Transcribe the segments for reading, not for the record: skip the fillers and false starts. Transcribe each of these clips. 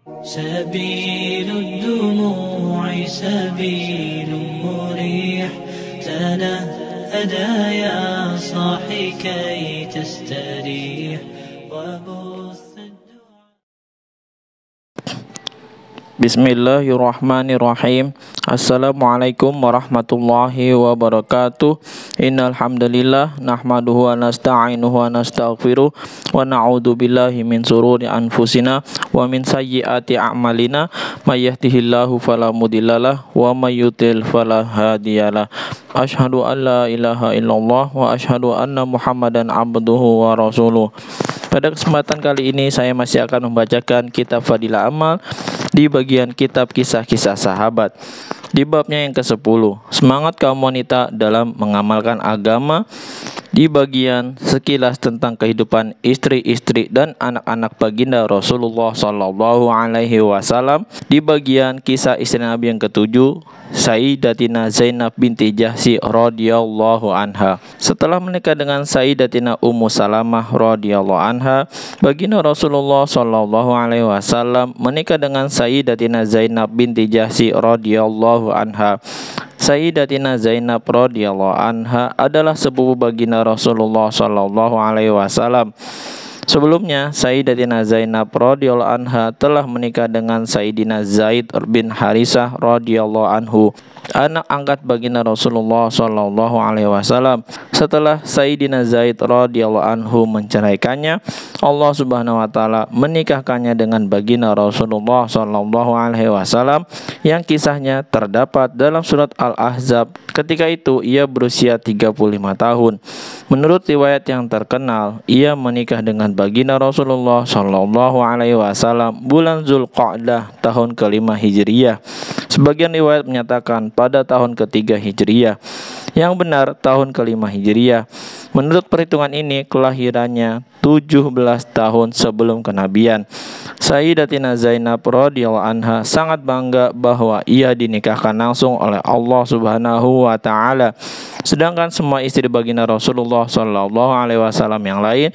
سبيل الدموع سبيل مريح تنهدى يا صاحي كي تستريح وبث Bismillahirrahmanirrahim. Assalamualaikum warahmatullahi wabarakatuh. Innal hamdalillah nahmaduhu wa nasta'inuhu wa nastaghfiruh wa na'udzu billahi min shururi anfusina wa min sayyiati a'malina may yahdihillahu fala mudhillalah wa may yudlil fala hadiyalah. Asyhadu an la ilaha illallah wa asyhadu anna Muhammadan abduhu wa rasuluh. Pada kesempatan kali ini saya masih akan membacakan kitab Fadilah Amal di bagian kitab kisah-kisah sahabat. Di babnya yang ke-10, semangat kaum wanita dalam mengamalkan agama. Di bagian sekilas tentang kehidupan istri-istri dan anak-anak baginda Rasulullah Sallallahu Alaihi Wasallam. Di bagian kisah istri Nabi yang ke-7, Sayyidatina Zainab binti Jahsy radhiyallahu anha. Setelah menikah dengan Sayyidatina Ummu Salamah radhiyallahu anha, baginda Rasulullah Sallallahu Alaihi Wasallam menikah dengan Sayyidatina Zainab binti Jahsy radhiyallahu anha. Sayyidatina Zainab radhiyallahu anha adalah sepupu baginda Rasulullah sallallahu alaihi wasallam. Sebelumnya, Sayyidatina Zainab radhiyallahu anha telah menikah dengan Sayyidina Zaid bin Harisah radhiyallahu anhu, anak angkat baginda Rasulullah sallallahu alaihi wasallam. Setelah Sayyidina Zaid radhiyallahu anhu menceraikannya, Allah Subhanahu wa taala menikahkannya dengan baginda Rasulullah sallallahu alaihi wasallam yang kisahnya terdapat dalam surat Al-Ahzab. Ketika itu ia berusia 35 tahun. Menurut riwayat yang terkenal, ia menikah dengan baginda Rasulullah sallallahu alaihi wasallam bulan Zulqa'dah tahun ke-5 Hijriyah. Sebagian riwayat menyatakan pada tahun ke-3 Hijriyah. Yang benar tahun ke-5 Hijriyah. Menurut perhitungan ini kelahirannya 17 tahun sebelum kenabian. Sayyidatina Zainab radhiyallahu anha sangat bangga bahwa ia dinikahkan langsung oleh Allah Subhanahu wa taala. Sedangkan semua istri baginda Rasulullah sallallahu alaihi wasallam yang lain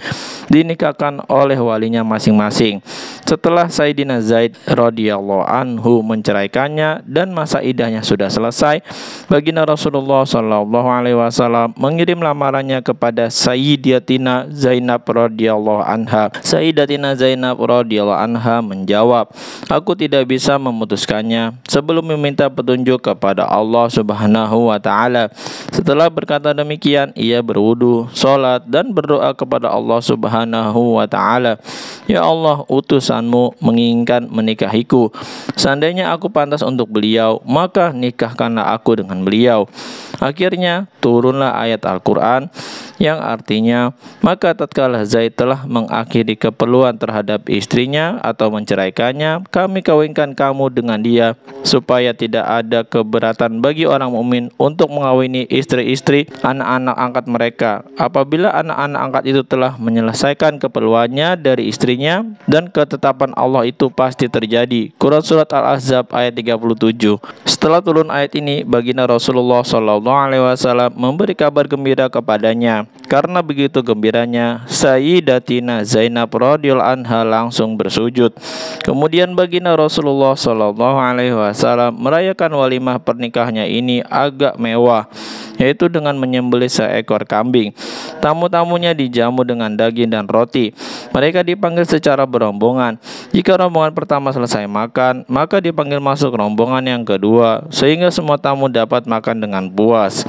dinikahkan oleh walinya masing-masing. Setelah Sayyidina Zaid radhiyallahu anhu menceraikannya dan masa iddahnya sudah selesai, baginda Rasulullah sallallahu alaihi wasallam mengirim lamarannya kepada Sayyidatina Zainab radhiyallahu anha. Sayyidatina Zainab radhiyallahu anha menjawab, "Aku tidak bisa memutuskannya sebelum meminta petunjuk kepada Allah Subhanahu wa taala." Setelah berkata demikian, ia berwudu, sholat dan berdoa kepada Allah Subhanahu wa taala, "Ya Allah, utusanmu menginginkan menikahiku. Seandainya aku pantas untuk beliau, maka nikahkanlah aku dengan beliau." Akhirnya turunlah ayat Al-Quran yang artinya, maka tatkala Zaid telah mengakhiri keperluan terhadap istrinya atau menceraikannya, kami kawinkan kamu dengan dia, supaya tidak ada keberatan bagi orang mukmin untuk mengawini istri-istri anak-anak angkat mereka apabila anak-anak angkat itu telah menyelesaikan keperluannya dari istrinya, dan ketetapan Allah itu pasti terjadi. Quran Surat Al-Ahzab ayat 37. Setelah turun ayat ini, baginda Rasulullah sallallahu alaihi wasallam memberi kabar gembira kepadanya. Karena begitu gembiranya, Sayyidatina Zainab radhiyallahu anha langsung bersujud. Kemudian baginda Rasulullah sallallahu alaihi wasallam merayakan walimah pernikahannya ini agak mewah, yaitu dengan menyembelih seekor kambing. Tamu-tamunya dijamu dengan daging dan roti. Mereka dipanggil secara berombongan. Jika rombongan pertama selesai makan, maka dipanggil masuk rombongan yang kedua, sehingga semua tamu dapat makan dengan puas.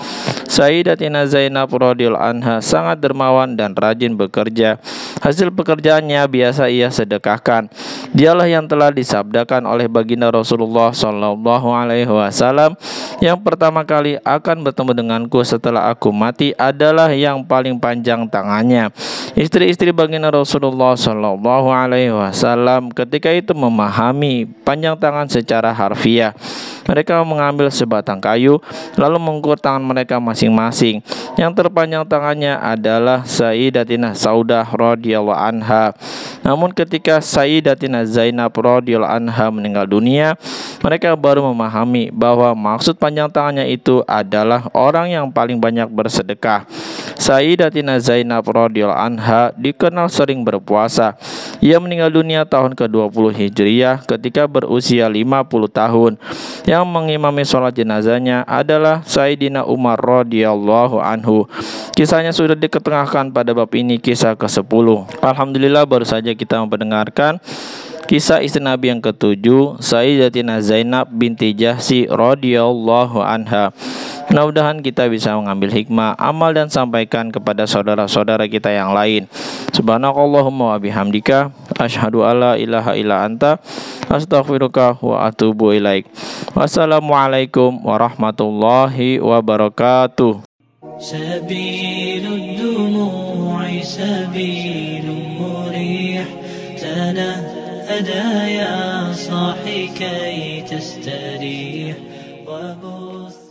Sayyidatina Zainab radhiyallahu anha sangat dermawan dan rajin bekerja. Hasil pekerjaannya biasa ia sedekahkan. Dialah yang telah disabdakan oleh baginda Rasulullah sallallahu alaihi wasallam, yang pertama kali akan bertemu denganku setelah aku mati adalah yang paling panjang tangannya. Istri-istri baginda Rasulullah sallallahu alaihi wasallam ketika itu memahami panjang tangan secara harfiah. Mereka mengambil sebatang kayu lalu mengukur tangan mereka masing-masing. Yang terpanjang tangannya adalah Sayyidatina Saudah radhiyallahu anha. Namun ketika Sayyidatina Zainab radhiyallahu anha meninggal dunia, mereka baru memahami bahwa maksud panjang tangannya itu adalah orang yang paling banyak bersedekah. Sayyidatina Zainab radhiyallahu anha dikenal sering berpuasa. Ia meninggal dunia tahun ke-20 Hijriah ketika berusia 50 tahun. Yang mengimami sholat jenazahnya adalah Sayyidina Umar radhiyallahu anhu. Kisahnya sudah diketengahkan pada bab ini, kisah ke-10. Alhamdulillah, baru saja kita mendengarkan kisah istri Nabi yang ke-7, Sayyidatina Zainab binti Jahsy radhiyallahu anha. Mudah-mudahan kita bisa mengambil hikmah, amal dan sampaikan kepada saudara-saudara kita yang lain. Subhanakallahumma wa bihamdika, asyhadu alla ilaha illa anta, astaghfiruka wa atubu ilaik. Wassalamualaikum warahmatullahi wabarakatuh. سبيل الدموع سبيل مريح تنهدى يا صاحي كي تستريح وبث